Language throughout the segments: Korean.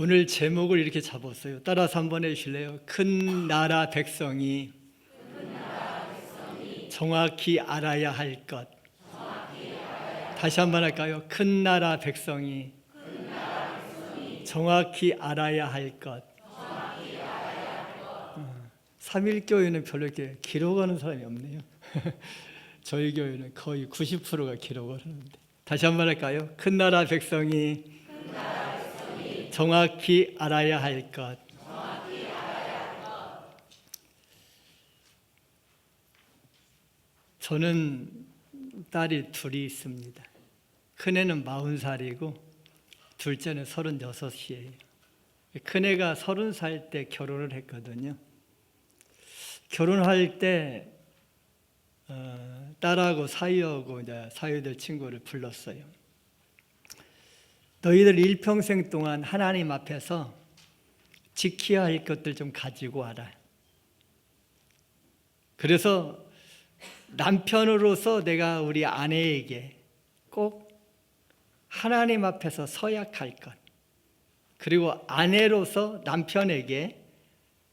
오늘 제목을 이렇게 잡았어요. 따라서 한번 해주실래요? 큰 나라 백성이 정확히 알아야 할 것. 다시 한번 할까요? 큰 나라 백성이 정확히 알아야 할 것. 삼일교회는 별로 이렇게 기록하는 사람이 없네요. 저희 교회는 거의 90%가 기록을 하는데. 다시 한번 할까요? 큰 나라 백성이 정확히 알아야 할 것. 저는 딸이 둘이 있습니다. 큰애는 40살이고 둘째는 36이에요. 큰애가 30살 때 결혼을 했거든요. 결혼할 때 딸하고 사위하고 이제 사위들 친구를 불렀어요. 너희들 일평생 동안 하나님 앞에서 지켜야 할 것들 좀 가지고 와라. 그래서 남편으로서 내가 우리 아내에게 꼭 하나님 앞에서 서약할 것, 그리고 아내로서 남편에게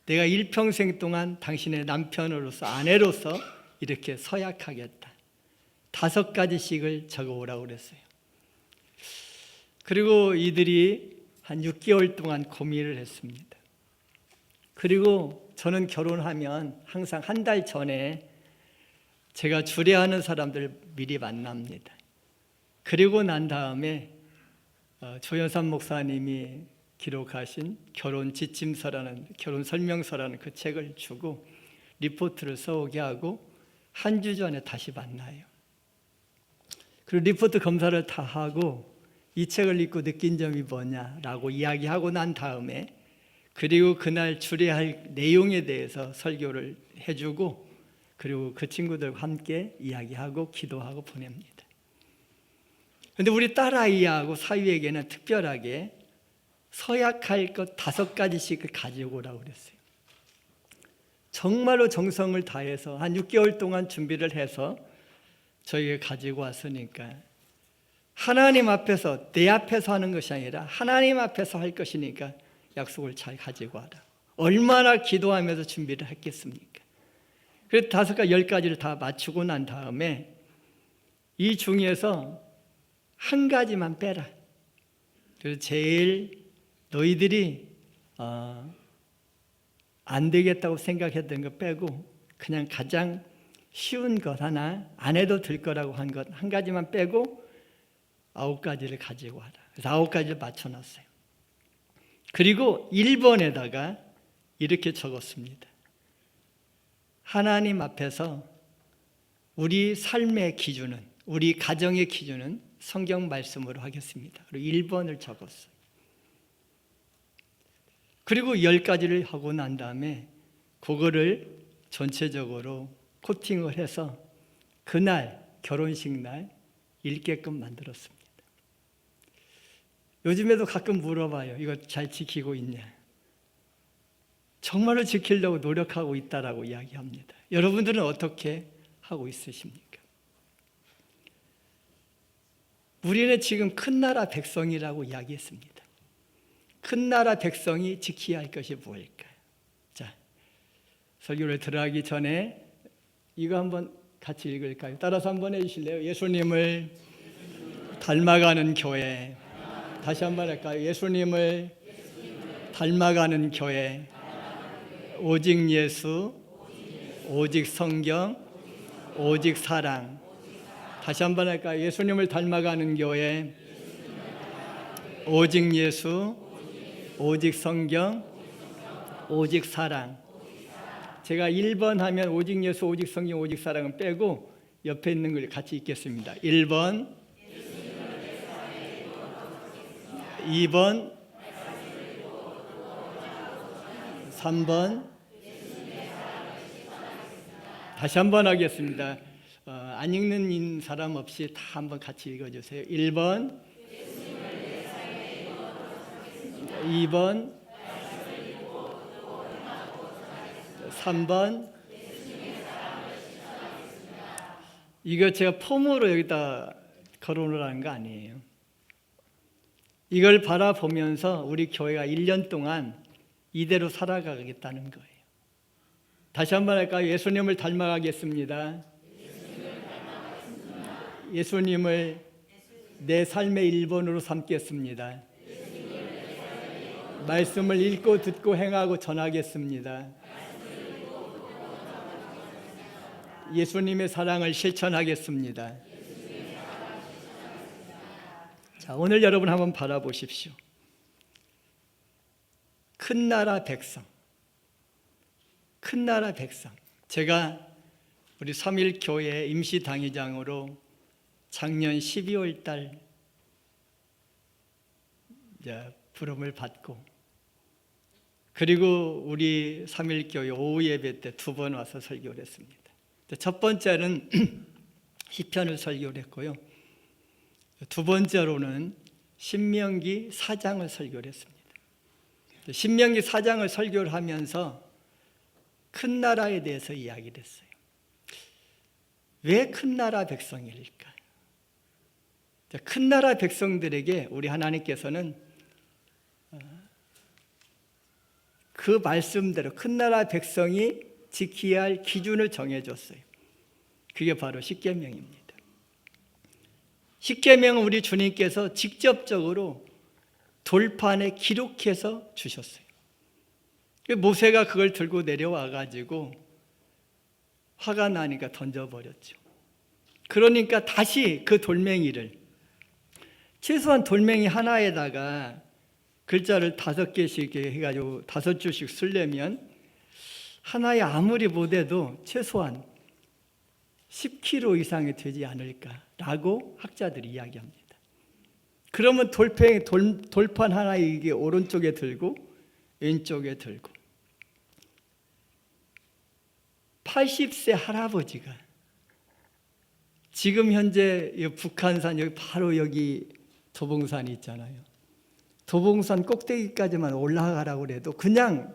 내가 일평생 동안 당신의 남편으로서 아내로서 이렇게 서약하겠다. 5가지씩을 적어오라고 그랬어요. 그리고 이들이 한 6개월 동안 고민을 했습니다. 그리고 저는 결혼하면 항상 한 달 전에 제가 주례하는 사람들 미리 만납니다. 그리고 난 다음에 조현삼 목사님이 기록하신 결혼 지침서라는, 결혼 설명서라는 그 책을 주고 리포트를 써오게 하고 한 주 전에 다시 만나요. 그리고 리포트 검사를 다 하고 이 책을 읽고 느낀 점이 뭐냐라고 이야기하고 난 다음에, 그리고 그날 주례할 내용에 대해서 설교를 해주고, 그리고 그 친구들과 함께 이야기하고 기도하고 보냅니다. 그런데 우리 딸아이하고 사위에게는 특별하게 서약할 것 5가지씩을 가지고 오라고 그랬어요. 정말로 정성을 다해서 한 6개월 동안 준비를 해서 저희가 가지고 왔으니까, 하나님 앞에서, 내 앞에서 하는 것이 아니라 하나님 앞에서 할 것이니까 약속을 잘 가지고 와라. 얼마나 기도하면서 준비를 했겠습니까? 그래서 5가지, 10가지를 다 맞추고 난 다음에 이 중에서 한 가지만 빼라. 그래서 제일 너희들이 안 되겠다고 생각했던 거 빼고 그냥 가장 쉬운 것 하나, 안 해도 될 거라고 한 것 한 가지만 빼고 9가지를 가지고 와라. 그래서 9가지를 맞춰놨어요. 그리고 1번에다가 이렇게 적었습니다. 하나님 앞에서 우리 삶의 기준은, 우리 가정의 기준은 성경 말씀으로 하겠습니다. 그리고 1번을 적었어요. 그리고 10가지를 하고 난 다음에 그거를 전체적으로 코팅을 해서 그날 결혼식 날 읽게끔 만들었습니다. 요즘에도 가끔 물어봐요. 이거 잘 지키고 있냐? 정말로 지키려고 노력하고 있다라고 이야기합니다. 여러분들은 어떻게 하고 있으십니까? 우리는 지금 큰 나라 백성이라고 이야기했습니다. 큰 나라 백성이 지켜야 할 것이 무엇일까요? 자, 설교를 들어가기 전에 이거 한번 같이 읽을까요? 따라서 한번 해주실래요? 예수님을 닮아가는 교회. 다시 한번 할까요? 예수님을 닮아가는 교회. 오직 예수, 오직 성경, 오직 사랑. 다시 한번 할까요? 예수님을 닮아가는 교회. 오직 예수, 오직 성경, 오직 사랑. 제가 1번 하면 오직 예수, 오직 성경, 오직 사랑은 빼고 옆에 있는 걸 같이 읽겠습니다. 1번, 2번, 3번. 다시 한번 하겠습니다. 안 읽는 사람 없이 다 한번 같이 읽어주세요. 1번, 2번, 3번. 이거 제가 폼으로 여기다 거론을 하는 거 아니에요. 이걸 바라보면서 우리 교회가 1년 동안 이대로 살아가겠다는 거예요. 다시 한번 할까요? 예수님을 닮아가겠습니다. 예수님을 내 삶의 1번으로 삼겠습니다. 말씀을 읽고 듣고 행하고 전하겠습니다. 예수님의 사랑을 실천하겠습니다. 자, 오늘 여러분 한번 바라보십시오. 큰 나라 백성. 큰 나라 백성. 제가 우리 삼일교회 임시당회장으로 작년 12월 달 부름을 받고, 그리고 우리 삼일교회 오후 예배 때 2번 와서 설교를 했습니다. 첫 번째는 시편을 설교를 했고요. 두 번째로는 신명기 4장을 설교를 했습니다. 신명기 4장을 설교를 하면서 큰 나라에 대해서 이야기를 했어요. 왜 큰 나라 백성일까요? 큰 나라 백성들에게 우리 하나님께서는 그 말씀대로 큰 나라 백성이 지켜야 할 기준을 정해줬어요. 그게 바로 십계명입니다. 십계명은 우리 주님께서 직접적으로 돌판에 기록해서 주셨어요. 모세가 그걸 들고 내려와 가지고 화가 나니까 던져버렸죠. 그러니까 다시 그 돌멩이를, 최소한 돌멩이 하나에다가 글자를 5개씩 해가지고 5줄씩 쓰려면 하나에 아무리 못해도 최소한 10kg 이상이 되지 않을까라고 학자들이 이야기합니다. 그러면 돌판 하나에 이게 오른쪽에 들고 왼쪽에 들고 80세 할아버지가 지금 현재 북한산 여기 바로 여기 도봉산이 있잖아요. 도봉산 꼭대기까지만 올라가라고 해도 그냥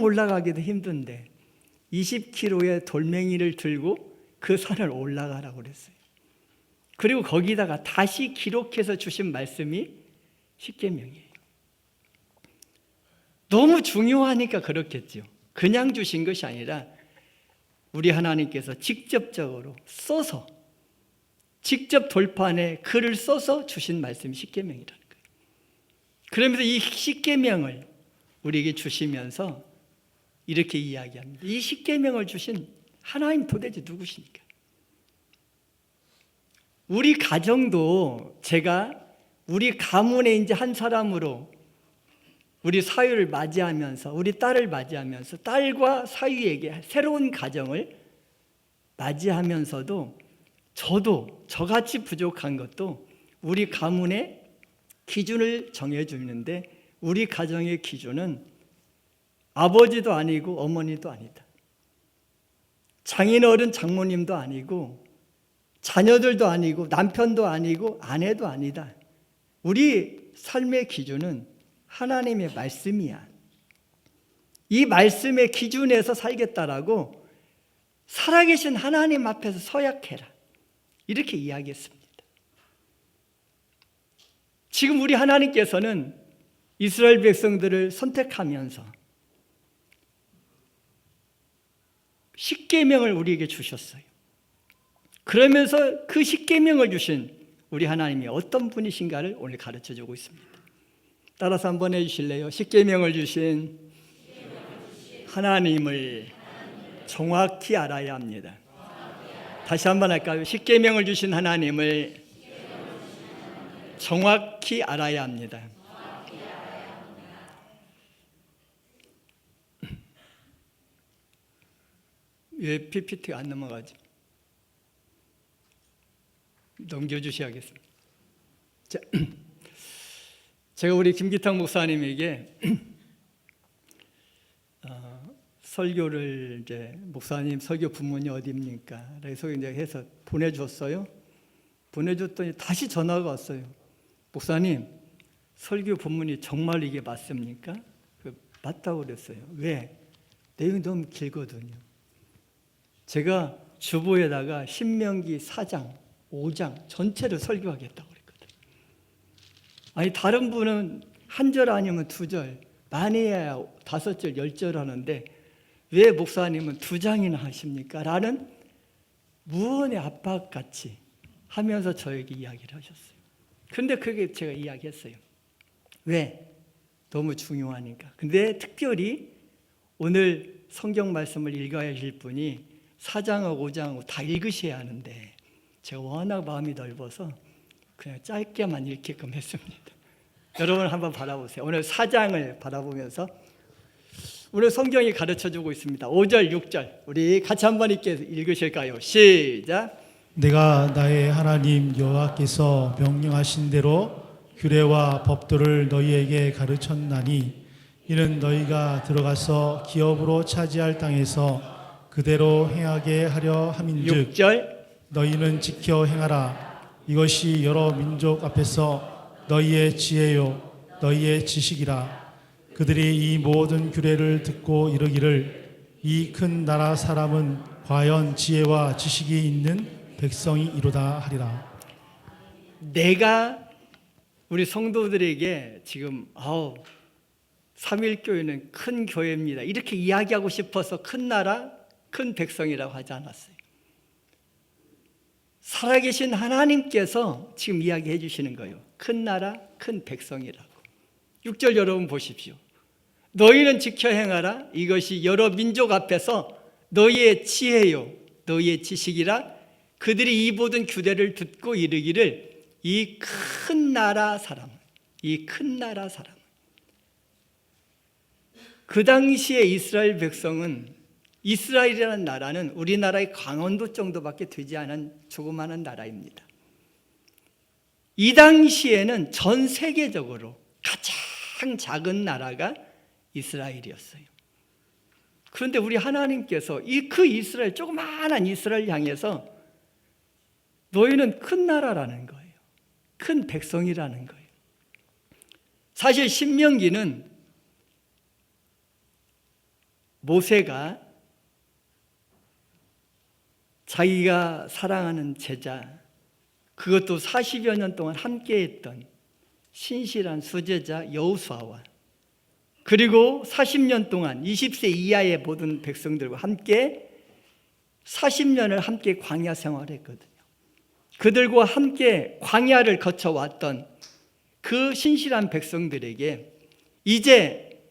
올라가기도 힘든데 20kg의 돌멩이를 들고 그 산을 올라가라고 그랬어요. 그리고 거기다가 다시 기록해서 주신 말씀이 십계명이에요. 너무 중요하니까 그렇겠죠. 그냥 주신 것이 아니라 우리 하나님께서 직접적으로 써서, 직접 돌판에 글을 써서 주신 말씀이 십계명이라는 거예요. 그러면서 이 십계명을 우리에게 주시면서 이렇게 이야기합니다. 이 십계명을 주신 하나님 도대체 누구십니까? 우리 가정도 제가 우리 가문의 이제 한 사람으로 우리 사위를 맞이하면서, 우리 딸을 맞이하면서 딸과 사위에게 새로운 가정을 맞이하면서도 저도 저같이 부족한 것도 우리 가문의 기준을 정해주는데, 우리 가정의 기준은 아버지도 아니고 어머니도 아니다. 장인어른 장모님도 아니고 자녀들도 아니고 남편도 아니고 아내도 아니다. 우리 삶의 기준은 하나님의 말씀이야. 이 말씀의 기준에서 살겠다라고 살아계신 하나님 앞에서 서약해라. 이렇게 이야기했습니다. 지금 우리 하나님께서는 이스라엘 백성들을 선택하면서 십계명을 우리에게 주셨어요. 그러면서 그 십계명을 주신 우리 하나님이 어떤 분이신가를 오늘 가르쳐주고 있습니다. 따라서 한번 해주실래요? 십계명을 주신 하나님을 정확히 알아야 합니다. 다시 한번 할까요? 십계명을 주신 하나님을 정확히 알아야 합니다. 왜 PPT가 안 넘어가지? 넘겨주셔야겠습니다. 자, 제가 우리 김기탁 목사님에게 설교를 이제 목사님 설교 부문이 어디입니까? 그래서 이제 해서 보내줬어요. 보내줬더니 다시 전화가 왔어요. 목사님, 설교 본문이 정말 이게 맞습니까? 맞다고 그랬어요. 왜? 내용이 너무 길거든요. 제가 주보에다가 신명기 4장, 5장 전체를 설교하겠다고 그랬거든요. 아니 다른 분은 한 절 아니면 두 절, 많이 해야 5절, 10절 하는데 왜 목사님은 2장이나 하십니까? 라는 무언의 압박같이 하면서 저에게 이야기를 하셨어요. 근데 그게 제가 이야기했어요. 왜? 너무 중요하니까. 근데 특별히 오늘 성경 말씀을 읽어야 하실 분이 4장하고 5장하고 다 읽으셔야 하는데 제가 워낙 마음이 넓어서 그냥 짧게만 읽게끔 했습니다. 여러분 한번 바라보세요. 오늘 4장을 바라보면서 오늘 성경이 가르쳐주고 있습니다. 5절, 6절 우리 같이 한번 읽으실까요? 시작. 내가 나의 하나님 여호와께서 명령하신 대로 규례와 법도를 너희에게 가르쳤나니 이는 너희가 들어가서 기업으로 차지할 땅에서 그대로 행하게 하려 함인즉 6절. 너희는 지켜 행하라. 이것이 여러 민족 앞에서 너희의 지혜요 너희의 지식이라. 그들이 이 모든 규례를 듣고 이르기를 이 큰 나라 사람은 과연 지혜와 지식이 있는 백성이 이루다 하리라. 내가 우리 성도들에게 지금 삼일교회는 큰 교회입니다 이렇게 이야기하고 싶어서 큰 나라, 큰 백성이라고 하지 않았어요. 살아계신 하나님께서 지금 이야기해 주시는 거예요. 큰 나라, 큰 백성이라고. 6절 여러분 보십시오. 너희는 지켜 행하라. 이것이 여러 민족 앞에서 너희의 지혜요 너희의 지식이라. 그들이 이 모든 규례를 듣고 이르기를 이 큰 나라 사람, 이 큰 나라 사람. 그 당시에 이스라엘 백성은, 이스라엘이라는 나라는 우리나라의 강원도 정도밖에 되지 않은 조그마한 나라입니다. 이 당시에는 전 세계적으로 가장 작은 나라가 이스라엘이었어요. 그런데 우리 하나님께서 그 이스라엘, 조그마한 이스라엘 향해서 너희는 큰 나라라는 거예요. 큰 백성이라는 거예요. 사실 신명기는 모세가 자기가 사랑하는 제자, 그것도 40여 년 동안 함께했던 신실한 수제자 여호수아와 그리고 40년 동안 20세 이하의 모든 백성들과 함께 40년을 함께 광야 생활을 했거든요. 그들과 함께 광야를 거쳐왔던 그 신실한 백성들에게 이제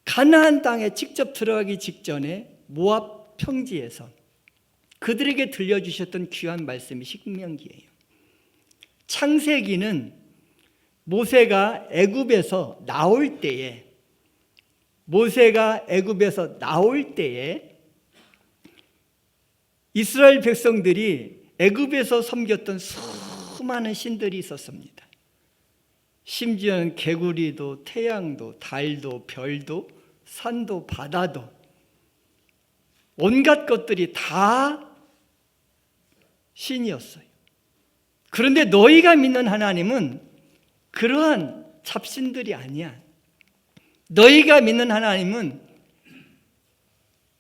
가나안 땅에 직접 들어가기 직전에 모압 평지에서 그들에게 들려주셨던 귀한 말씀이 신명기예요. 창세기는 모세가 애굽에서 나올 때에 이스라엘 백성들이 애굽에서 섬겼던 수많은 신들이 있었습니다. 심지어는 개구리도 태양도 달도 별도 산도 바다도 온갖 것들이 다 신이었어요. 그런데 너희가 믿는 하나님은 그러한 잡신들이 아니야. 너희가 믿는 하나님은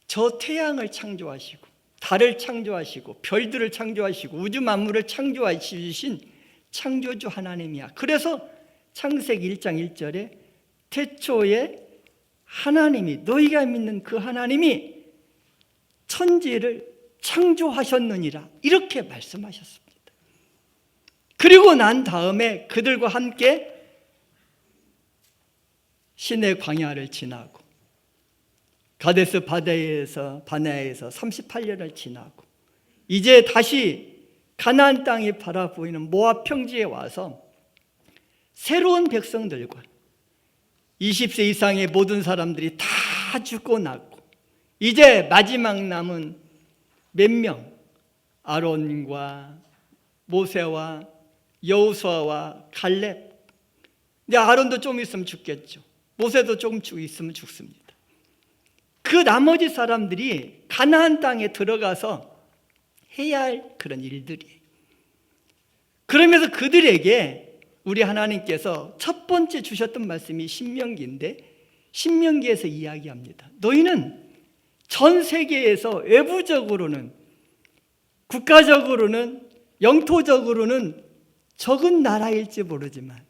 저 태양을 창조하시고 달을 창조하시고 별들을 창조하시고 우주 만물을 창조하신 창조주 하나님이야. 그래서 창세기 1장 1절에 태초에 하나님이, 너희가 믿는 그 하나님이 천지를 창조하셨느니라 이렇게 말씀하셨습니다. 그리고 난 다음에 그들과 함께 신의 광야를 지나고 가데스 바네아에서 38년을 지나고 이제 다시 가나안 땅이 바라보이는 모압 평지에 와서 새로운 백성들과 20세 이상의 모든 사람들이 다 죽고 났고 이제 마지막 남은 몇 명, 아론과 모세와 여호수아와 갈렙. 근데 아론도 좀 있으면 죽겠죠. 모세도 조금 있으면 죽습니다. 그 나머지 사람들이 가나안 땅에 들어가서 해야 할 그런 일들이에요. 그러면서 그들에게 우리 하나님께서 첫 번째 주셨던 말씀이 신명기인데 신명기에서 이야기합니다. 너희는 전 세계에서 외부적으로는, 국가적으로는, 영토적으로는 적은 나라일지 모르지만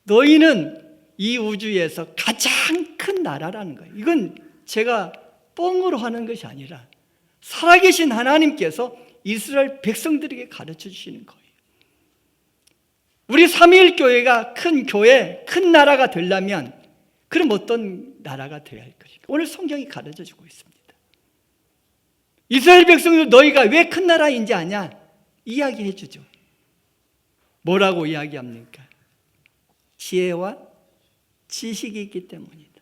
너희는 이 우주에서 가장 큰 나라라는 거예요. 이건 제가 뻥으로 하는 것이 아니라 살아계신 하나님께서 이스라엘 백성들에게 가르쳐 주시는 거예요. 우리 삼위일 교회가 큰 교회, 큰 나라가 되려면 그럼 어떤 나라가 되어야 할 것인가? 오늘 성경이 가르쳐 주고 있습니다. 이스라엘 백성들 너희가 왜 큰 나라인지 아냐? 이야기해 주죠. 뭐라고 이야기합니까? 지혜와 지식이 있기 때문이다.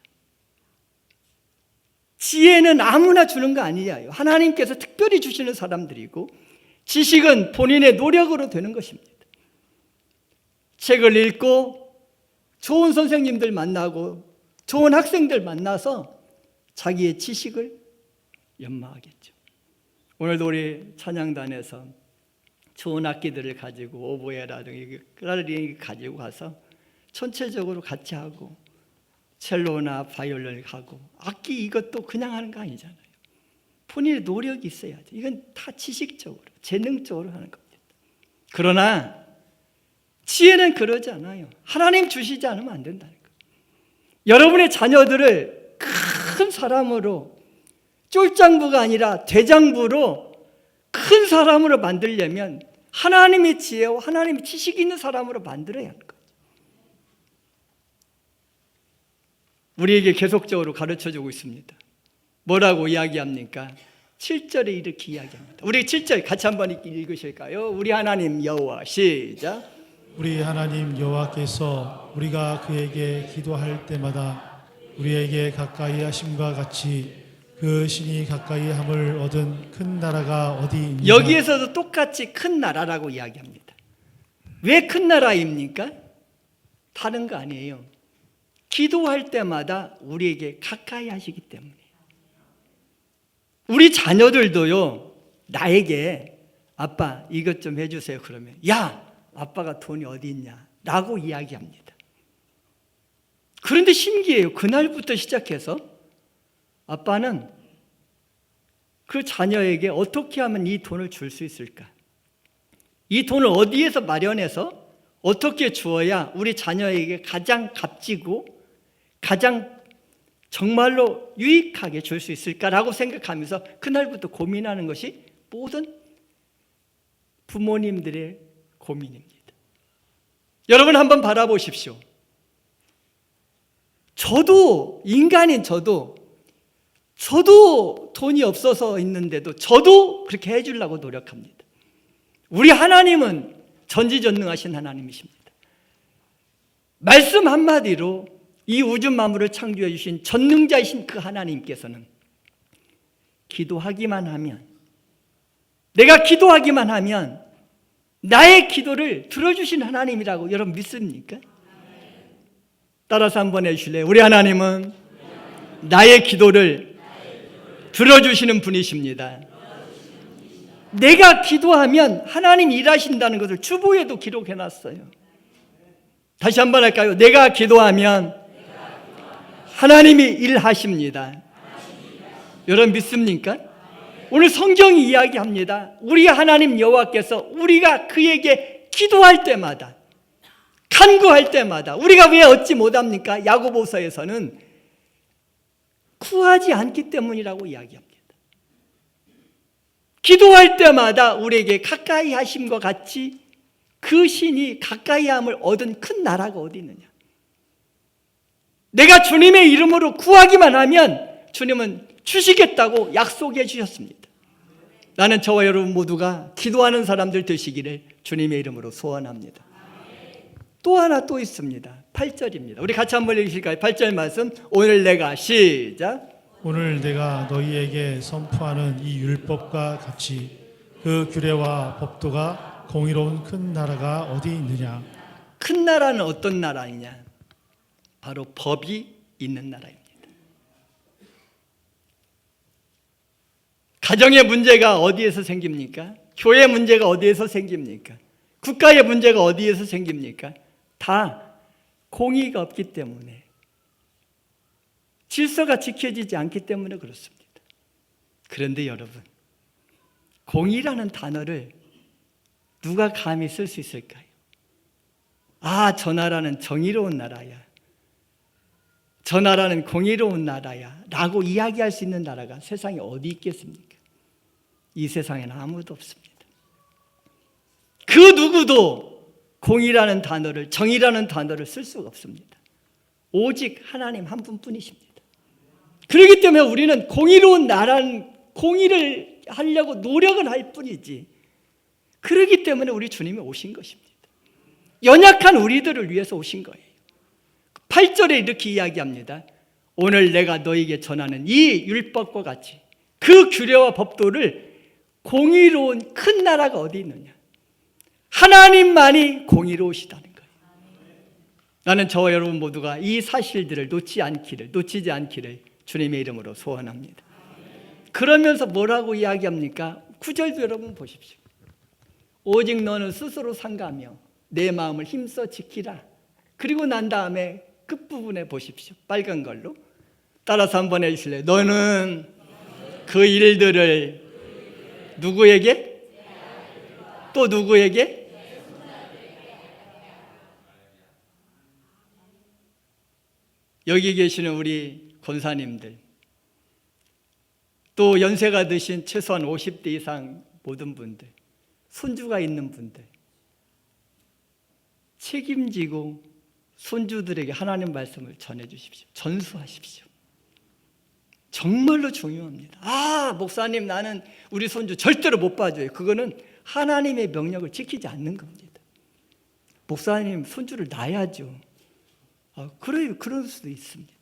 지혜는 아무나 주는 거 아니에요. 하나님께서 특별히 주시는 사람들이고, 지식은 본인의 노력으로 되는 것입니다. 책을 읽고 좋은 선생님들 만나고 좋은 학생들 만나서 자기의 지식을 연마하겠죠. 오늘도 우리 찬양단에서 좋은 악기들을 가지고 오보에라든지 클라리넷 가지고 가서 전체적으로 같이 하고 첼로나 바이올린을 하고 악기 이것도 그냥 하는 거 아니잖아요. 본인의 노력이 있어야죠. 이건 다 지식적으로 재능적으로 하는 겁니다. 그러나 지혜는 그러지 않아요. 하나님 주시지 않으면 안 된다는 거예요. 여러분의 자녀들을 큰 사람으로 쫄장부가 아니라 대장부로 큰 사람으로 만들려면 하나님의 지혜와 하나님의 지식이 있는 사람으로 만들어야 하는 거예요. 우리에게 계속적으로 가르쳐주고 있습니다. 뭐라고 이야기합니까? 7절에 이렇게 이야기합니다. 우리 7절 같이 한번 읽으실까요? 우리 하나님 여호와 시작. 우리 하나님 여호와께서 우리가 그에게 기도할 때마다 우리에게 가까이 하심과 같이 그 신이 가까이 함을 얻은 큰 나라가 어디 있느냐? 여기에서도 똑같이 큰 나라라고 이야기합니다. 왜 큰 나라입니까? 다른 거 아니에요. 기도할 때마다 우리에게 가까이 하시기 때문에. 우리 자녀들도요, 나에게 아빠 이것 좀 해주세요 그러면 야 아빠가 돈이 어디 있냐 라고 이야기합니다. 그런데 신기해요. 그날부터 시작해서 아빠는 그 자녀에게 어떻게 하면 이 돈을 줄 수 있을까? 이 돈을 어디에서 마련해서 어떻게 주어야 우리 자녀에게 가장 값지고 가장 정말로 유익하게 줄 수 있을까라고 생각하면서 그날부터 고민하는 것이 모든 부모님들의 고민입니다. 여러분 한번 바라보십시오. 저도 인간인 저도 돈이 없어서 있는데도 저도 그렇게 해주려고 노력합니다. 우리 하나님은 전지전능하신 하나님이십니다. 말씀 한마디로 이 우주 만물을 창조해 주신 전능자이신 그 하나님께서는 기도하기만 하면, 내가 기도하기만 하면 나의 기도를 들어주신 하나님이라고 여러분 믿습니까? 따라서 한번 해주실래요? 우리 하나님은 나의 기도를 들어주시는 분이십니다. 내가 기도하면 하나님 일하신다는 것을 주보에도 기록해놨어요. 다시 한번 할까요? 내가 기도하면 하나님이 일하십니다. 여러분 믿습니까? 오늘 성경이 이야기합니다. 우리 하나님 여호와께서 우리가 그에게 기도할 때마다, 간구할 때마다, 우리가 왜 얻지 못합니까? 야고보서에서는 구하지 않기 때문이라고 이야기합니다. 기도할 때마다 우리에게 가까이 하심과 같이 그 신이 가까이 함을 얻은 큰 나라가 어디 있느냐? 내가 주님의 이름으로 구하기만 하면 주님은 주시겠다고 약속해 주셨습니다. 나는 저와 여러분 모두가 기도하는 사람들 되시기를 주님의 이름으로 소원합니다. 또 하나 또 있습니다. 8절입니다. 우리 같이 한번 읽으실까요? 8절 말씀. 오늘 내가 시작. 오늘 내가 너희에게 선포하는 이 율법과 같이 그 규례와 법도가 공의로운 큰 나라가 어디 있느냐? 큰 나라는 어떤 나라이냐? 바로 법이 있는 나라입니다. 가정의 문제가 어디에서 생깁니까? 교회 문제가 어디에서 생깁니까? 국가의 문제가 어디에서 생깁니까? 다 공의가 없기 때문에, 질서가 지켜지지 않기 때문에 그렇습니다. 그런데 여러분, 공의라는 단어를 누가 감히 쓸 수 있을까요? 아, 저 나라는 정의로운 나라야, 저 나라는 공의로운 나라야 라고 이야기할 수 있는 나라가 세상에 어디 있겠습니까? 이 세상에는 아무도 없습니다. 그 누구도 공의라는 단어를, 정의라는 단어를 쓸 수가 없습니다. 오직 하나님 한 분뿐이십니다. 그렇기 때문에 우리는 공의로운 나라는 공의를 하려고 노력을 할 뿐이지, 그렇기 때문에 우리 주님이 오신 것입니다. 연약한 우리들을 위해서 오신 거예요. 8절에 이렇게 이야기합니다. 오늘 내가 너에게 전하는 이 율법과 같이 그 규례와 법도를 공의로운 큰 나라가 어디 있느냐? 하나님만이 공의로우시다는 거예요. 나는 저와 여러분 모두가 이 사실들을 놓치지 않기를 주님의 이름으로 소원합니다. 그러면서 뭐라고 이야기합니까? 9절도 여러분 보십시오. 오직 너는 스스로 상가하며 내 마음을 힘써 지키라. 그리고 난 다음에 끝부분에 보십시오. 빨간 걸로 따라서 한번 해주실래요? 너는 그 일들을 누구에게? 또 누구에게? 여기 계시는 우리 권사님들, 또 연세가 드신 최소한 50대 이상 모든 분들, 손주가 있는 분들, 책임지고 손주들에게 하나님 말씀을 전해주십시오. 전수하십시오. 정말로 중요합니다. 아, 목사님, 나는 우리 손주 절대로 못 봐줘요. 그거는 하나님의 명령을 지키지 않는 겁니다. 목사님, 손주를 낳아야죠. 그래요. 그럴 수도 있습니다.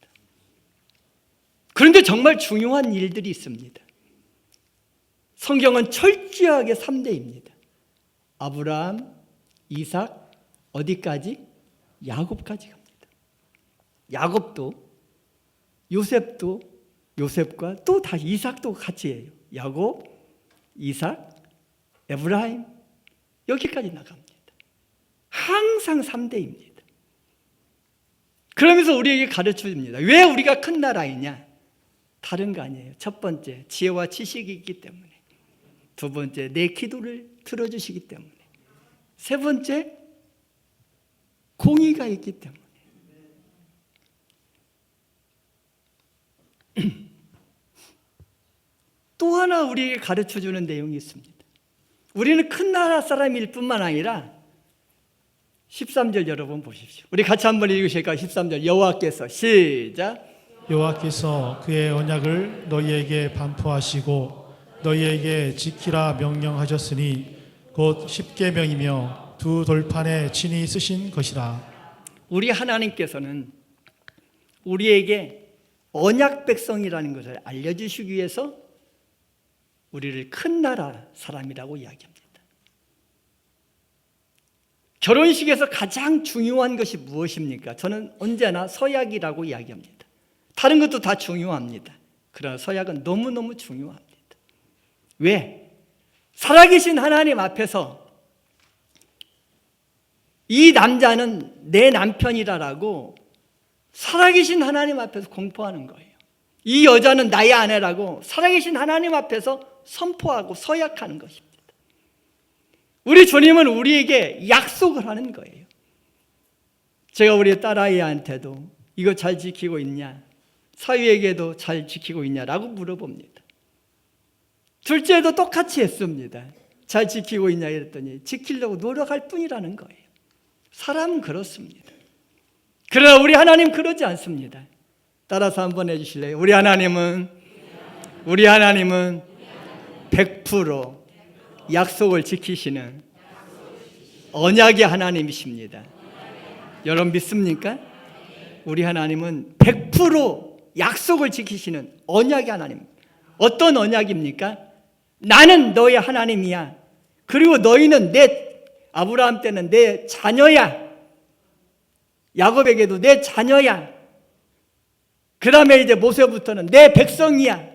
그런데 정말 중요한 일들이 있습니다. 성경은 철저하게 3대입니다. 아브라함, 이삭, 어디까지? 야곱까지 갑니다. 야곱도, 요셉도, 요셉과 또 다 이삭도 같이 해요. 야곱, 이삭, 에브라임, 여기까지 나갑니다. 항상 3대입니다. 그러면서 우리에게 가르쳐 줍니다. 왜 우리가 큰 나라이냐? 다른 거 아니에요. 첫 번째, 지혜와 지식이 있기 때문에. 두 번째, 내 기도를 들어주시기 때문에. 세 번째, 공의가 있기 때문에. 또 하나 우리에게 가르쳐주는 내용이 있습니다. 우리는 큰 나라 사람일 뿐만 아니라 13절 여러분 보십시오. 우리 같이 한번 읽으실까요? 13절 여호와께서 시작. 여호와께서 그의 언약을 너희에게 반포하시고 너희에게 지키라 명령하셨으니 곧 십계명이며 두 돌판에 친히 쓰신 것이라. 우리 하나님께서는 우리에게 언약 백성이라는 것을 알려주시기 위해서 우리를 큰 나라 사람이라고 이야기합니다. 결혼식에서 가장 중요한 것이 무엇입니까? 저는 언제나 서약이라고 이야기합니다. 다른 것도 다 중요합니다. 그러나 서약은 너무너무 중요합니다. 왜? 살아계신 하나님 앞에서 이 남자는 내 남편이라고 살아계신 하나님 앞에서 공포하는 거예요. 이 여자는 나의 아내라고 살아계신 하나님 앞에서 선포하고 서약하는 것입니다. 우리 주님은 우리에게 약속을 하는 거예요. 제가 우리 딸아이한테도 이거 잘 지키고 있냐? 사위에게도 잘 지키고 있냐라고 물어봅니다. 둘째도 똑같이 했습니다. 잘 지키고 있냐 이랬더니 지키려고 노력할 뿐이라는 거예요. 사람은 그렇습니다. 그러나 우리 하나님 그러지 않습니다. 따라서 한번 해주실래요? 우리 하나님은 100% 약속을 지키시는 언약의 하나님이십니다. 여러분 믿습니까? 우리 하나님은 100% 약속을 지키시는 언약의 하나님. 어떤 언약입니까? 나는 너의 하나님이야. 그리고 너희는 아브라함 때는 내 자녀야. 야곱에게도 내 자녀야. 그 다음에 이제 모세부터는 내 백성이야.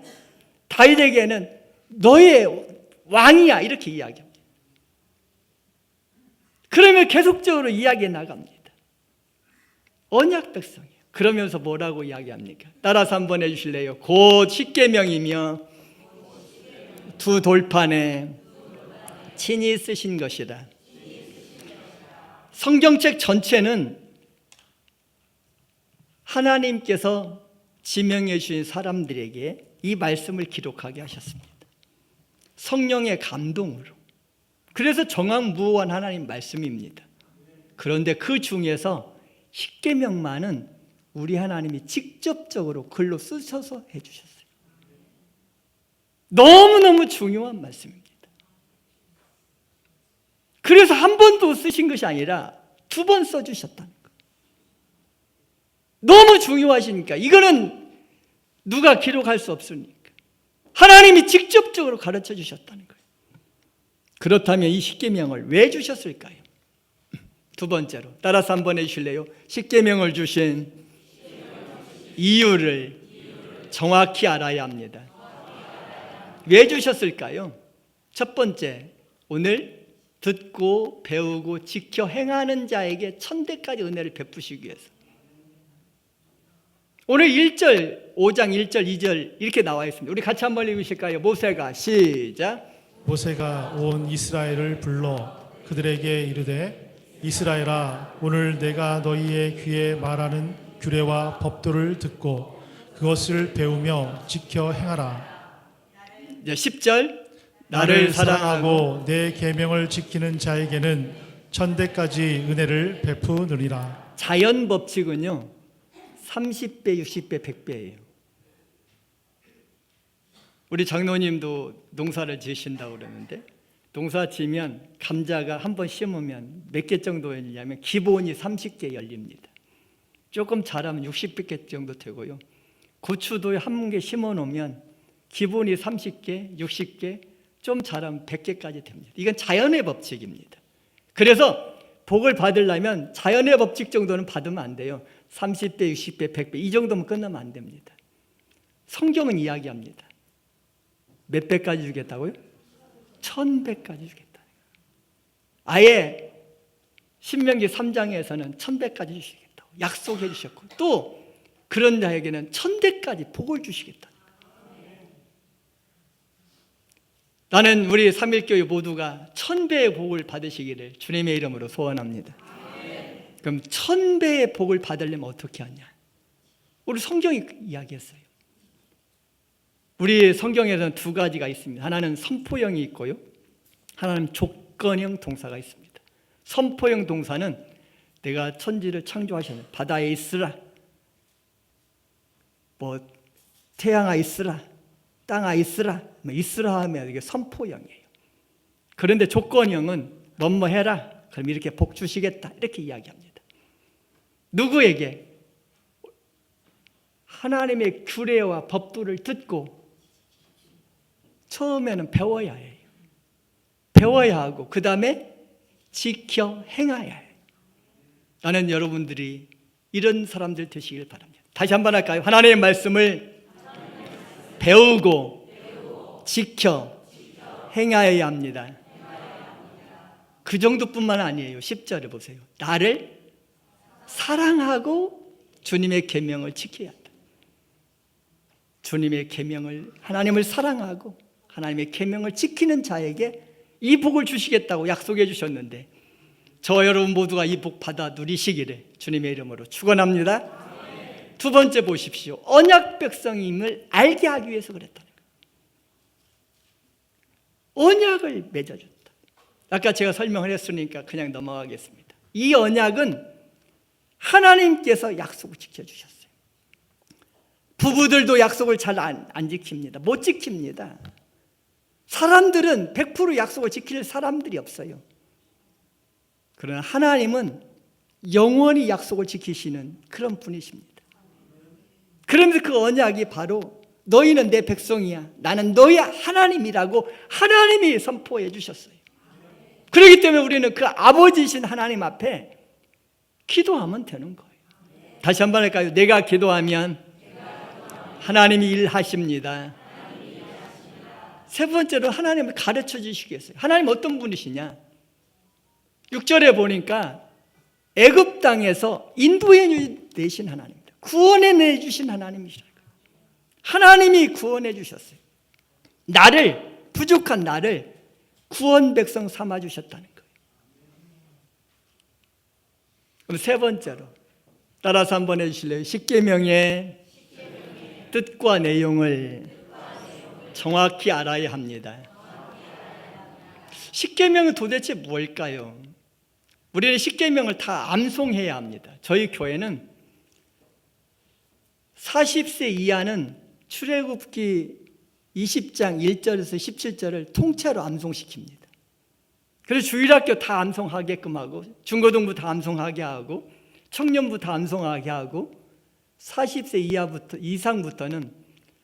다윗에게는 너의 왕이야. 이렇게 이야기합니다. 그러면 계속적으로 이야기해 나갑니다. 언약 백성이에요. 그러면서 뭐라고 이야기합니까? 따라서 한번 해주실래요? 곧 십계명이며 두 돌판에 친히 쓰신 것이라. 성경책 전체는 하나님께서 지명해 주신 사람들에게 이 말씀을 기록하게 하셨습니다. 성령의 감동으로. 그래서 정확무오한 하나님 말씀입니다. 그런데 그 중에서 십계명만은 우리 하나님이 직접적으로 글로 쓰셔서 해주셨어요. 너무너무 중요한 말씀입니다. 그래서 한 번도 쓰신 것이 아니라 2번 써주셨다는 거예요. 너무 중요하시니까. 이거는 누가 기록할 수 없으니까. 하나님이 직접적으로 가르쳐 주셨다는 거예요. 그렇다면 이 십계명을 왜 주셨을까요? 2번째로 따라서 한번 해주실래요? 십계명을 주신 이유를 정확히 알아야 합니다. 왜 주셨을까요? 첫 번째, 오늘 듣고 배우고 지켜 행하는 자에게 천대까지 은혜를 베푸시기 위해서. 오늘 1절, 5장 1절, 2절 이렇게 나와 있습니다. 우리 같이 한번 읽으실까요? 모세가 시작. 모세가 온 이스라엘을 불러 그들에게 이르되 이스라엘아 오늘 내가 너희의 귀에 말하는 규례와 법도를 듣고 그것을 배우며 지켜 행하라. 10절. 나를 사랑하고 내 계명을 지키는 자에게는 천대까지 은혜를 베푸느니라. 자연 법칙은요 30배, 60배, 100배예요. 우리 장로님도 농사를 지으신다고 그러는데 농사 지면 감자가 한번 심으면 몇 개 정도 열리냐면 기본이 30개 열립니다. 조금 자라면 60개 정도 되고요. 고추도 한 개 심어 놓으면 기본이 30개, 60개, 좀 자라면 100개까지 됩니다. 이건 자연의 법칙입니다. 그래서 복을 받으려면 자연의 법칙 정도는 받으면 안 돼요. 30배, 60배, 100배 이 정도면 끝나면 안 됩니다. 성경은 이야기합니다. 몇 배까지 주겠다고요? 1000배까지 주겠다. 아예 신명기 3장에서는 1000배까지 주시겠다고 약속해 주셨고 또 그런 자에게는 1000대까지 복을 주시겠다. 나는 우리 삼일교회 모두가 1000배의 복을 받으시기를 주님의 이름으로 소원합니다. 그럼 1000배의 복을 받으려면 어떻게 하냐? 우리 성경이 이야기했어요. 우리 성경에서는 2가지가 있습니다. 하나는 선포형이 있고요. 하나는 조건형 동사가 있습니다. 선포형 동사는 내가 천지를 창조하셨네. 바다에 있으라. 태양아 있으라. 땅아 있으라. 있으라 하면 이게 선포형이에요. 그런데 조건형은 뭐뭐 해라. 그럼 이렇게 복 주시겠다. 이렇게 이야기합니다. 누구에게? 하나님의 규례와 법도를 듣고 처음에는 배워야 해요. 배워야 하고 그 다음에 지켜 행해야 해요. 나는 여러분들이 이런 사람들 되시길 바랍니다. 다시 한번 할까요? 하나님의 말씀을 배우고 지켜 행하여야 합니다. 그 정도뿐만 아니에요. 10절에 보세요. 나를 사랑하고 주님의 계명을 지켜야 한다. 주님의 계명을, 하나님을 사랑하고 하나님의 계명을 지키는 자에게 이 복을 주시겠다고 약속해 주셨는데 저 여러분 모두가 이 복 받아 누리시기를 주님의 이름으로 축원합니다. 두 번째 보십시오. 언약 백성임을 알게 하기 위해서 그랬다는 거예요. 언약을 맺어줬다. 아까 제가 설명을 했으니까 그냥 넘어가겠습니다. 이 언약은 하나님께서 약속을 지켜주셨어요. 부부들도 약속을 잘 안 지킵니다. 못 지킵니다. 사람들은 100% 약속을 지킬 사람들이 없어요. 그러나 하나님은 영원히 약속을 지키시는 그런 분이십니다. 그러면서 그 언약이 바로 너희는 내 백성이야. 나는 너의 하나님이라고 하나님이 선포해 주셨어요. 그렇기 때문에 우리는 그 아버지이신 하나님 앞에 기도하면 되는 거예요. 다시 한번 할까요? 내가 기도하면 하나님이 일하십니다. 세 번째로 하나님을 가르쳐 주시겠어요. 하나님 어떤 분이시냐? 6절에 보니까 애굽 땅에서 인도해 내신 하나님입니다. 구원해 내주신 하나님이시라고요. 하나님이 구원해 주셨어요. 나를, 부족한 나를 구원 백성 삼아 주셨다는 거예요. 그럼 세 번째로 따라서 한번 해주실래요? 십계명의 뜻과 내용을 정확히 알아야 합니다. 십계명은 도대체 뭘까요? 우리는 십계명을 다 암송해야 합니다. 저희 교회는 40세 이하는 출애굽기 20장 1절에서 17절을 통째로 암송시킵니다. 그래서 주일학교 다 암송하게끔 하고, 중고등부 다 암송하게 하고, 청년부 다 암송하게 하고, 40세 이상부터는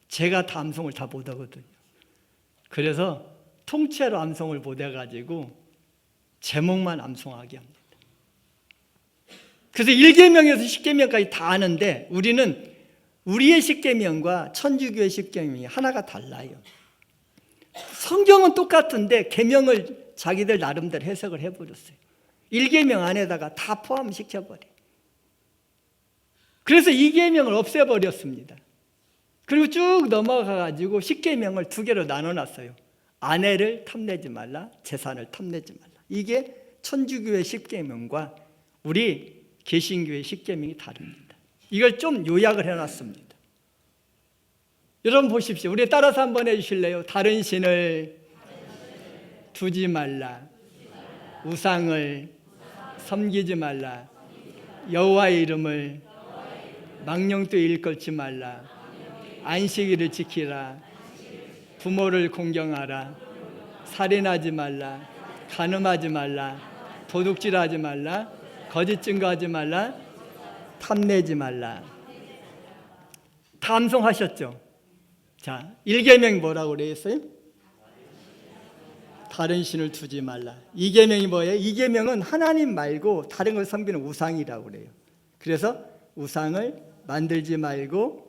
제가 다 암송을 다 못하거든요. 그래서 통째로 암송을 못해가지고 제목만 암송하게 합니다. 그래서 1계명에서 10계명까지 다 아는데 우리는 우리의 십계명과 천주교의 십계명이 하나가 달라요. 성경은 똑같은데 계명을 자기들 나름대로 해석을 해버렸어요. 1계명 안에다가 다 포함시켜버려. 그래서 2계명을 없애버렸습니다. 그리고 쭉 넘어가가지고 10계명을 두 개로 나눠놨어요. 아내를 탐내지 말라, 재산을 탐내지 말라. 이게 천주교의 십계명과 우리 개신교의 십계명이 다릅니다. 이걸 좀 요약을 해놨습니다. 여러분 보십시오. 우리 따라서 한번 해주실래요? 다른 신을 두지 말라, 우상을 섬기지 말라, 여호와의 이름을 망령되이 일컬지 말라, 안식일을 지키라, 부모를 공경하라, 살인하지 말라, 간음하지 말라, 도둑질하지 말라, 거짓 증거하지 말라, 탐내지 말라. 다 암송하셨죠? 자, 1계명이 뭐라고 그랬어요? 다른 신을 두지 말라. 2계명이 뭐예요? 2계명은 하나님 말고 다른 걸 섬기는 우상이라고 그래요. 그래서 우상을 만들지 말고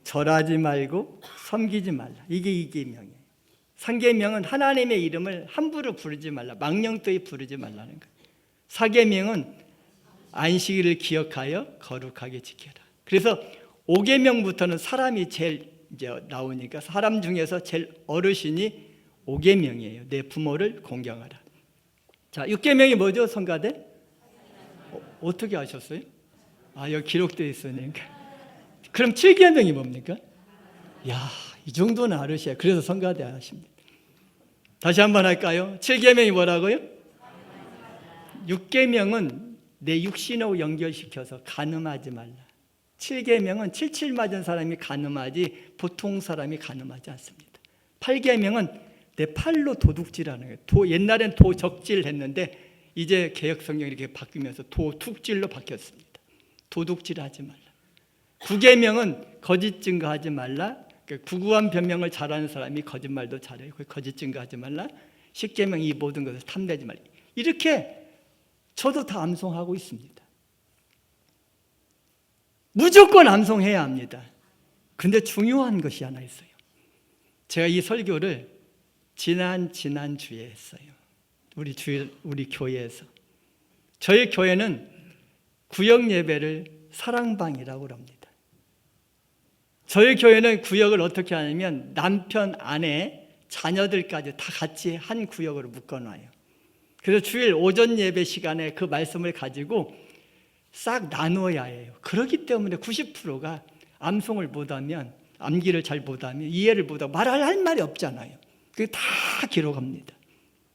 절하지 말고 섬기지 말라. 이게 2계명이에요. 3계명은 하나님의 이름을 함부로 부르지 말라. 망령되이 부르지 말라는 거예요. 4계명은 안식일을 기억하여 거룩하게 지켜라. 그래서 5계명부터는 사람이 제일 이제 나오니까 사람 중에서 제일 어르신이 5계명이에요. 내 부모를 공경하라. 자, 6계명이 뭐죠, 성가대? 어떻게 아셨어요? 여기 기록되어 있으니까. 그럼 7계명이 뭡니까? 이 정도는 알으셔야. 그래서 성가대 하십니다. 다시 한번 할까요? 7계명이 뭐라고요? 6계명은 내 육신하고 연결시켜서 간음하지 말라. 7계명은 77 맞은 사람이 간음하지 보통 사람이 간음하지 않습니다. 8계명은 내 팔로 도둑질하는 거예요. 옛날엔 도적질 했는데 이제 개혁성경이 이렇게 바뀌면서 도둑질로 바뀌었습니다. 도둑질하지 말라. 9계명은 거짓 증거하지 말라. 구구한 변명을 잘하는 사람이 거짓말도 잘해요. 거짓 증거하지 말라. 10계명 이 모든 것을 탐내지 말라. 이렇게 저도 다 암송하고 있습니다. 무조건 암송해야 합니다. 근데 중요한 것이 하나 있어요. 제가 이 설교를 지난주에 했어요. 우리 교회에서. 저희 교회는 구역 예배를 사랑방이라고 합니다. 저희 교회는 구역을 어떻게 하냐면 남편, 아내, 자녀들까지 다 같이 한 구역으로 묶어놔요. 그래서 주일 오전 예배 시간에 그 말씀을 가지고 싹 나누어야 해요. 그렇기 때문에 90%가 암송을 못하면, 암기를 잘 못하면, 이해를 못하고 말할 말이 없잖아요. 그게 다 기록합니다.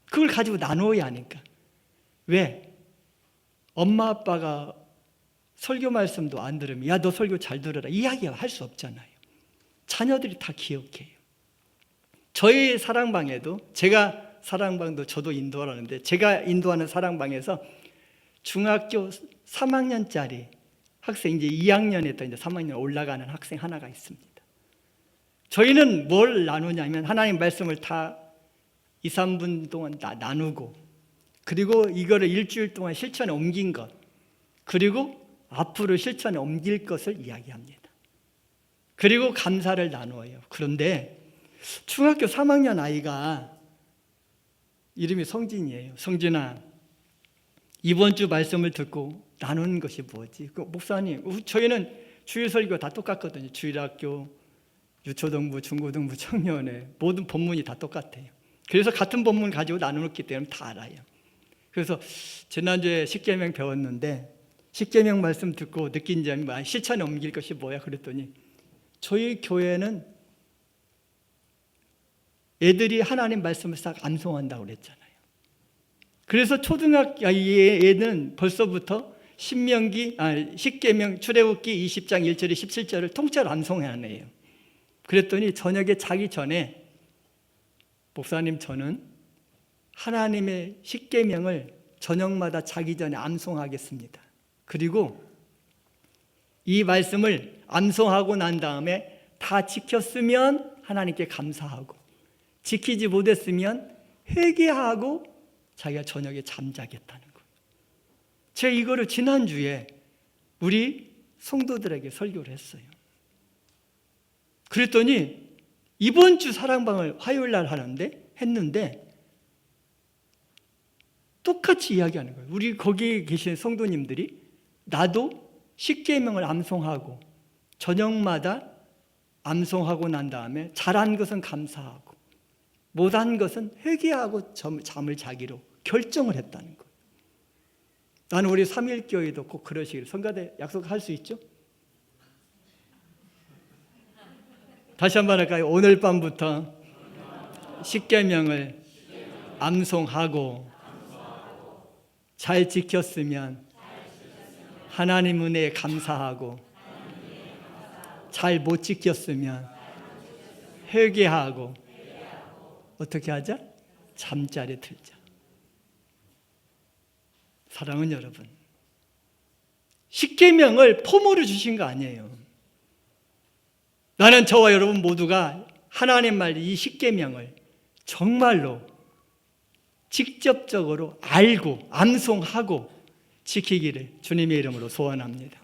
그걸 가지고 나누어야 하니까. 왜? 엄마 아빠가 설교 말씀도 안 들으면 야, 너 설교 잘 들어라 이야기할 수 없잖아요. 자녀들이 다 기억해요. 저희 사랑방에도, 제가 사랑방도 저도 인도하는데, 제가 인도하는 사랑방에서 중학교 3학년짜리 학생, 이제 2학년에서 이제 3학년 올라가는 학생 하나가 있습니다. 저희는 뭘 나누냐면 하나님 말씀을 다 2, 3분 동안 다 나누고, 그리고 이거를 일주일 동안 실천에 옮긴 것, 그리고 앞으로 실천에 옮길 것을 이야기합니다. 그리고 감사를 나누어요. 그런데 중학교 3학년 아이가 이름이 성진이에요. 성진아, 이번 주 말씀을 듣고 나누는 것이 뭐지? 목사님, 저희는 주일 설교 다 똑같거든요. 주일학교, 유초등부, 중고등부, 청년회 모든 본문이 다 똑같아요. 그래서 같은 본문 가지고 나누었기 때문에 다 알아요. 그래서 지난주에 십계명 배웠는데 십계명 말씀 듣고 느낀 점이 실천에 옮길 것이 뭐야 그랬더니 저희 교회는 애들이 하나님 말씀을 싹 암송한다고 그랬잖아요. 그래서 초등학교 애는 벌써부터 십계명 출애굽기 20장 1절에 17절을 통째로 암송해내요. 그랬더니 저녁에 자기 전에 목사님 저는 하나님의 십계명을 저녁마다 자기 전에 암송하겠습니다. 그리고 이 말씀을 암송하고 난 다음에 다 지켰으면 하나님께 감사하고 지키지 못했으면 회개하고 자기가 저녁에 잠자겠다는 거예요. 제가 이거를 지난주에 우리 성도들에게 설교를 했어요. 그랬더니 이번 주 사랑방을 화요일 날 했는데 똑같이 이야기하는 거예요. 우리 거기 계신 성도님들이 나도 십계명을 암송하고 저녁마다 암송하고 난 다음에 잘한 것은 감사하고 못한 것은 회개하고 잠을 자기로 결정을 했다는 거예요. 나는 우리 삼일교회도 꼭 그러시기를 성가대 약속할 수 있죠? 다시 한번 할까요? 오늘 밤부터 십계명을 암송하고 잘 지켰으면 하나님 은혜에 감사하고 잘 못 지켰으면 회개하고 어떻게 하자? 잠자리에 들자. 사랑하는 여러분, 십계명을 폼으로 주신 거 아니에요. 나는 저와 여러분 모두가 하나님 말 이 십계명을 정말로 직접적으로 알고 암송하고 지키기를 주님의 이름으로 소원합니다.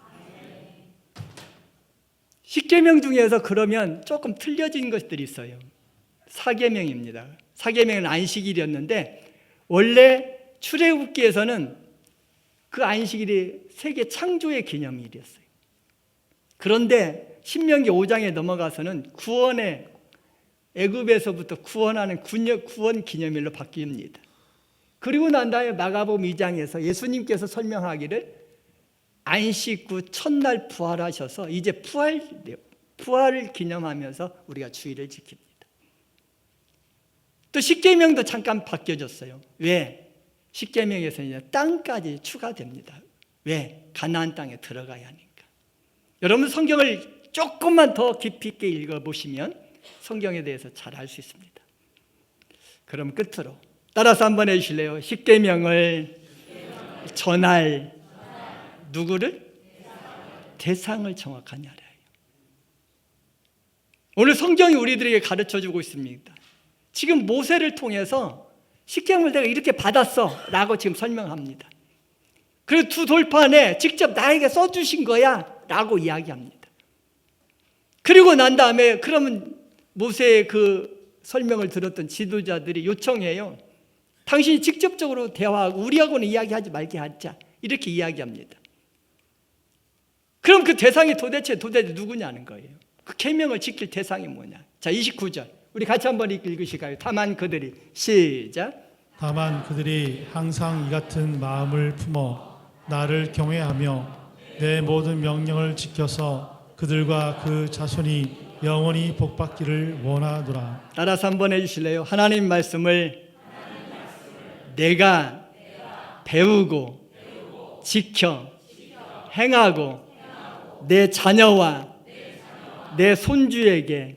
십계명 중에서 그러면 조금 틀려진 것들이 있어요. 사계명입니다. 사계명은 안식일이었는데 원래 출애굽기에서는 그 안식일이 세계 창조의 기념일이었어요. 그런데 신명기 5장에 넘어가서는 구원의 애굽에서부터 구원하는 구원 기념일로 바뀝니다. 그리고 난 다음에 마가복음 2장에서 예수님께서 설명하기를 안식 후 첫날 부활하셔서 이제 부활을 기념하면서 우리가 주일을 지킵니다. 또 십계명도 잠깐 바뀌어졌어요. 왜? 십계명에서 이제 땅까지 추가됩니다. 왜? 가나안 땅에 들어가야 하니까. 여러분 성경을 조금만 더 깊이 있게 읽어보시면 성경에 대해서 잘 알 수 있습니다. 그럼 끝으로 따라서 한번 해주실래요? 십계명을 전할 누구를? 대상을 정확하게 알아요. 오늘 성경이 우리들에게 가르쳐주고 있습니다. 지금 모세를 통해서 십계명을 내가 이렇게 받았어 라고 지금 설명합니다. 그리고 두 돌판에 직접 나에게 써주신 거야 라고 이야기합니다. 그리고 난 다음에 그러면 모세의 그 설명을 들었던 지도자들이 요청해요. 당신이 직접적으로 대화하고 우리하고는 이야기하지 말게 하자 이렇게 이야기합니다. 그럼 그 대상이 도대체 누구냐는 거예요. 그 계명을 지킬 대상이 뭐냐. 자 29절 우리 같이 한번 읽으실까요? 다만 그들이 시작. 다만 그들이 항상 이 같은 마음을 품어 나를 경외하며 내 모든 명령을 지켜서 그들과 그 자손이 영원히 복받기를 원하노라. 따라서 한번 해주실래요? 하나님 말씀을 내가 배우고 지켜 행하고 내 자녀와 내 손주에게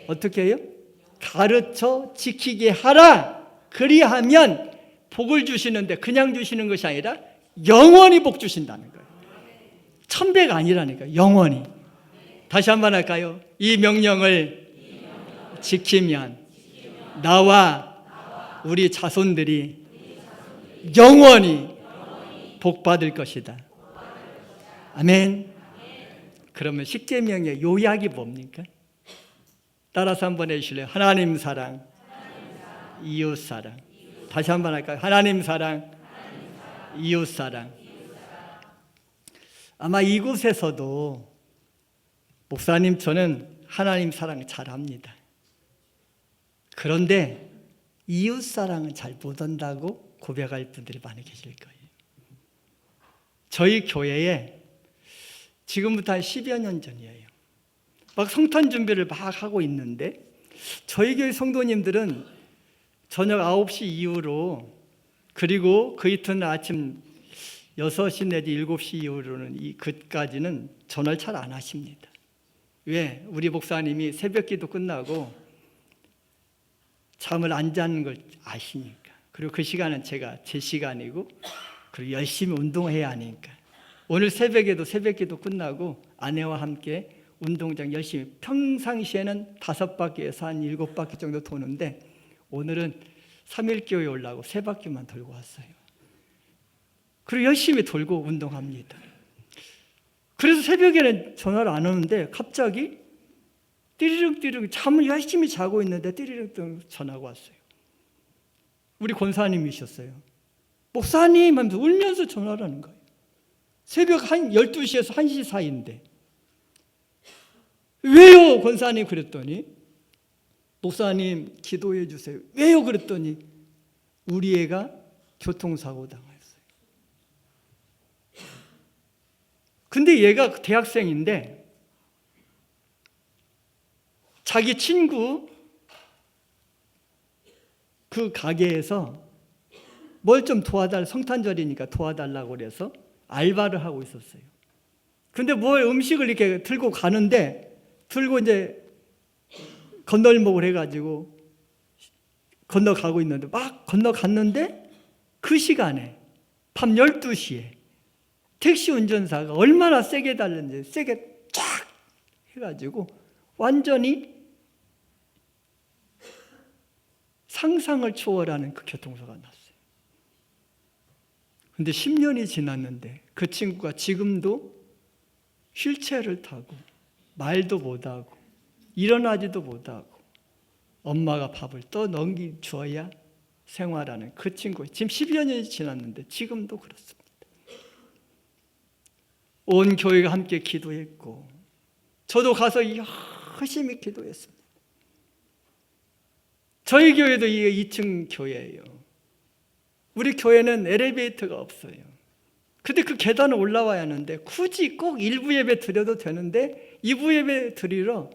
어떻게 해요? 가르쳐 지키게 하라. 그리하면 복을 주시는데 그냥 주시는 것이 아니라 영원히 복 주신다는 거예요. 천배가 아니라니까요. 영원히. 다시 한번 할까요? 이 명령을 지키면 나와 우리 자손들이 영원히 복 받을 것이다. 아멘. 그러면 십계명의 요약이 뭡니까? 따라서 한번 해주실래요? 하나님 사랑, 이웃 사랑. 다시 한번 할까요? 하나님 사랑, 이웃 사랑. 아마 이곳에서도 목사님 저는 하나님 사랑 잘합니다. 그런데 이웃 사랑은 잘 못한다고 고백할 분들이 많이 계실 거예요. 저희 교회에 지금부터 한 10여 년 전이에요. 막 성탄 준비를 막 하고 있는데 저희 교회 성도님들은 저녁 9시 이후로 그리고 그 이튿날 아침 6시 내지 7시 이후로는 그까지는 전화를 잘 안 하십니다. 왜? 우리 목사님이 새벽기도 끝나고 잠을 안 자는 걸 아시니까. 그리고 그 시간은 제 시간이고 그리고 열심히 운동해야 하니까. 오늘 새벽에도 새벽기도 끝나고 아내와 함께 운동장 열심히, 평상시에는 5바퀴에서 한 7바퀴 정도 도는데 오늘은 3일교회 올라고 3바퀴만 돌고 왔어요. 그리고 열심히 돌고 운동합니다. 그래서 새벽에는 전화를 안 오는데 갑자기 띠리륵 잠을 열심히 자고 있는데 띠리륵 전화가 왔어요. 우리 권사님이셨어요. 목사님 하면서 울면서 전화를 하는 거예요. 새벽 한 12시에서 1시 사이인데 왜요 권사님? 그랬더니 목사님 기도해 주세요. 왜요? 그랬더니 우리 애가 교통사고 당했어요. 근데 얘가 대학생인데 자기 친구 그 가게에서 뭘 좀 성탄절이니까 도와달라고 그래서 알바를 하고 있었어요. 근데 뭘 음식을 이렇게 들고 가는데 들고 이제 건널목을 해가지고 건너가고 있는데 막 건너갔는데 그 시간에 밤 12시에 택시 운전사가 얼마나 세게 달렸는지 세게 쫙 해가지고 완전히 상상을 초월하는 그 교통사고가 났어요. 근데 10년이 지났는데 그 친구가 지금도 휠체어를 타고 말도 못하고 일어나지도 못하고 엄마가 밥을 떠 넘겨줘야 생활하는 그 친구, 지금 10여 년이 지났는데 지금도 그렇습니다. 온 교회가 함께 기도했고 저도 가서 열심히 기도했습니다. 저희 교회도 이게 2층 교회예요. 우리 교회는 엘리베이터가 없어요. 근데 그 계단을 올라와야 하는데 굳이 꼭 1부 예배 드려도 되는데 2부 예배 드리러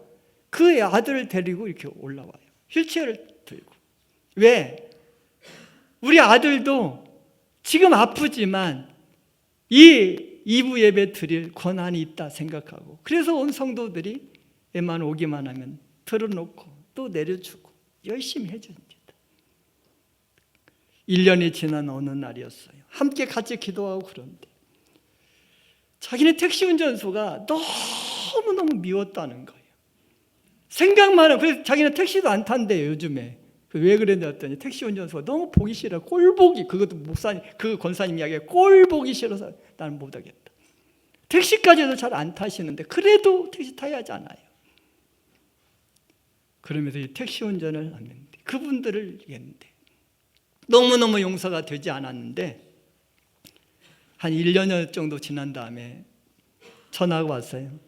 그 아들을 데리고 이렇게 올라와요. 휠체어를 들고. 왜? 우리 아들도 지금 아프지만 이 2부 예배 드릴 권한이 있다 생각하고 그래서 온 성도들이 애만 오기만 하면 틀어놓고 또 내려주고 열심히 해줍니다. 1년이 지난 어느 날이었어요. 함께 같이 기도하고 그런데 자기네 택시 운전수가 너무너무 미웠다는 거예요. 생각만 하면, 그래서 자기는 택시도 안 탄대요 요즘에. 왜 그랬냐 했더니 택시 운전수가 너무 보기 싫어. 꼴보기, 그것도 목사님, 그 권사님 이야기에 꼴보기 싫어서 나는 못하겠다. 택시까지도 잘 안 타시는데 그래도 택시 타야 하잖아요. 그러면서 이 택시 운전을 하는데 그분들을 얘기했는데 너무너무 용서가 되지 않았는데 한 1년 정도 지난 다음에 전화가 왔어요.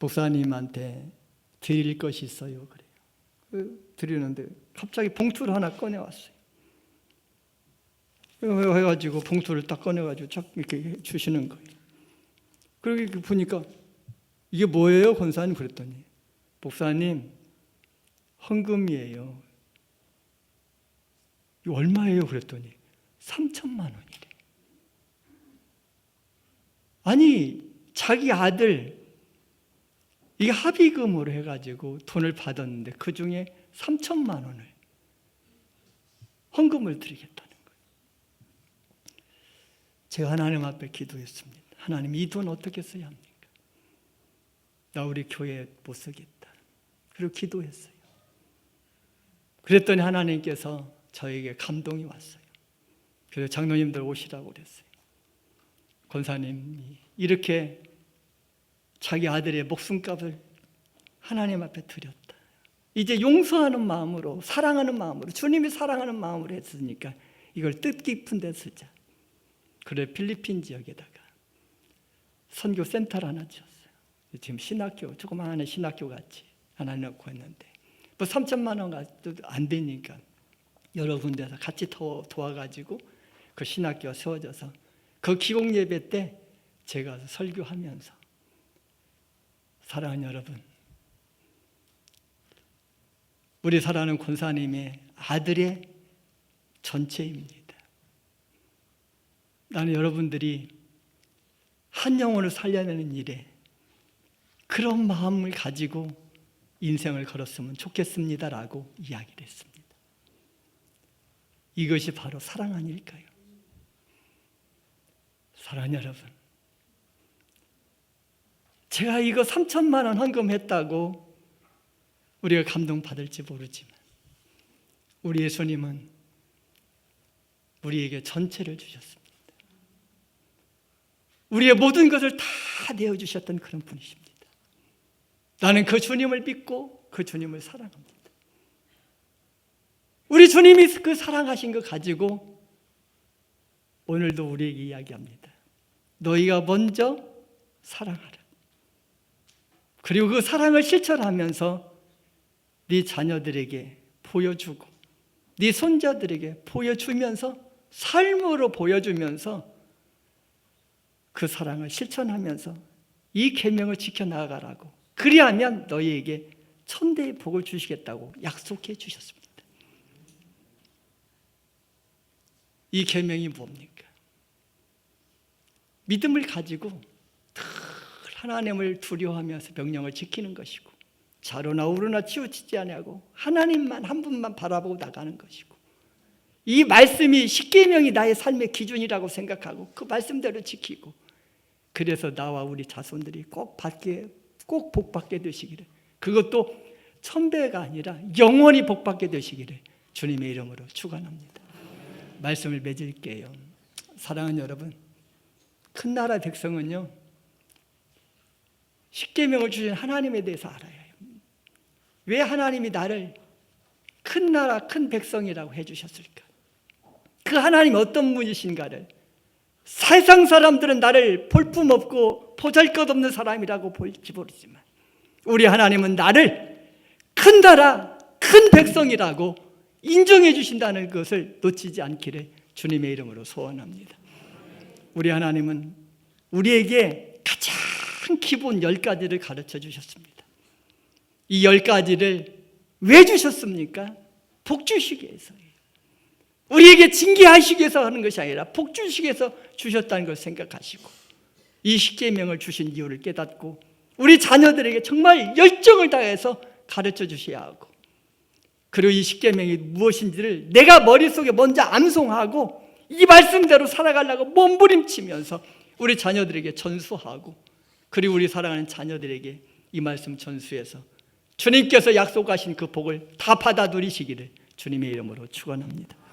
목사님한테 드릴 것이 있어요. 그래요. 드리는데 갑자기 봉투를 하나 꺼내왔어요. 해가지고 봉투를 딱 꺼내가지고 쫙 이렇게 주시는 거예요. 그러고 보니까 이게 뭐예요, 권사님? 그랬더니 목사님 헌금이에요. 이거 얼마예요? 그랬더니 3천만 원이래. 아니 자기 아들 이게 합의금으로 해가지고 돈을 받았는데 그 중에 3천만 원을 헌금을 드리겠다는 거예요. 제가 하나님 앞에 기도했습니다. 하나님, 이 돈 어떻게 써야 합니까? 나 우리 교회에 못 쓰겠다. 그리고 기도했어요. 그랬더니 하나님께서 저에게 감동이 왔어요. 그래서 장로님들 오시라고 그랬어요. 권사님이 이렇게 자기 아들의 목숨값을 하나님 앞에 드렸다. 이제 용서하는 마음으로, 사랑하는 마음으로, 주님이 사랑하는 마음으로 했으니까 이걸 뜻깊은 데 쓰자. 그래 필리핀 지역에다가 선교센터를 하나 지었어요. 지금 신학교, 조그마한 신학교 같이 하나 넣고 했는데 뭐 3천만 원 가도 안 되니까 여러 군데서 같이 도와가지고 그 신학교가 세워져서 그 기공 예배 때 제가 설교하면서, 사랑하는 여러분, 우리 사랑하는 권사님의 아들의 전체입니다. 나는 여러분들이 한 영혼을 살려내는 일에 그런 마음을 가지고 인생을 걸었으면 좋겠습니다라고 이야기를 했습니다. 이것이 바로 사랑 아닐까요? 사랑하는 여러분, 제가 이거 3천만 원 헌금했다고 우리가 감동받을지 모르지만 우리 예수님은 우리에게 전체를 주셨습니다. 우리의 모든 것을 다 내어주셨던 그런 분이십니다. 나는 그 주님을 믿고 그 주님을 사랑합니다. 우리 주님이 그 사랑하신 거 가지고 오늘도 우리에게 이야기합니다. 너희가 먼저 사랑하라. 그리고 그 사랑을 실천하면서 네 자녀들에게 보여주고 네 손자들에게 보여주면서 삶으로 보여주면서 그 사랑을 실천하면서 이 계명을 지켜나가라고, 그리하면 너희에게 천대의 복을 주시겠다고 약속해 주셨습니다. 이 계명이 뭡니까? 믿음을 가지고 늘 하나님을 두려워하면서 명령을 지키는 것이고, 좌로나 우로나 치우치지 아니하고 하나님만 한 분만 바라보고 나가는 것이고, 이 말씀이 십계명이 나의 삶의 기준이라고 생각하고 그 말씀대로 지키고, 그래서 나와 우리 자손들이 꼭 복받게 되시기를, 그것도 1000배가 아니라 영원히 복받게 되시기를 주님의 이름으로 축원합니다. 말씀을 맺을게요. 사랑하는 여러분, 큰 나라 백성은요, 십계명을 주신 하나님에 대해서 알아야 해요. 왜 하나님이 나를 큰 나라 큰 백성이라고 해주셨을까? 그 하나님이 어떤 분이신가를, 세상 사람들은 나를 볼품없고 보잘것없는 사람이라고 볼지 모르지만 우리 하나님은 나를 큰 나라 큰 백성이라고 인정해 주신다는 것을 놓치지 않기를 주님의 이름으로 소원합니다. 우리 하나님은 우리에게 가장 기본 10가지를 가르쳐 주셨습니다. 이 10가지를 왜 주셨습니까? 복 주시기 위해서예요. 우리에게 징계하시기 위해서 하는 것이 아니라 복 주시기 위해서 주셨다는 것을 생각하시고, 이 십계명을 주신 이유를 깨닫고 우리 자녀들에게 정말 열정을 다해서 가르쳐 주셔야 하고, 그리고 이 십계명이 무엇인지를 내가 머릿속에 먼저 암송하고 이 말씀대로 살아가려고 몸부림치면서 우리 자녀들에게 전수하고, 그리고 우리 사랑하는 자녀들에게 이 말씀 전수해서 주님께서 약속하신 그 복을 다 받아 누리시기를 주님의 이름으로 축원합니다.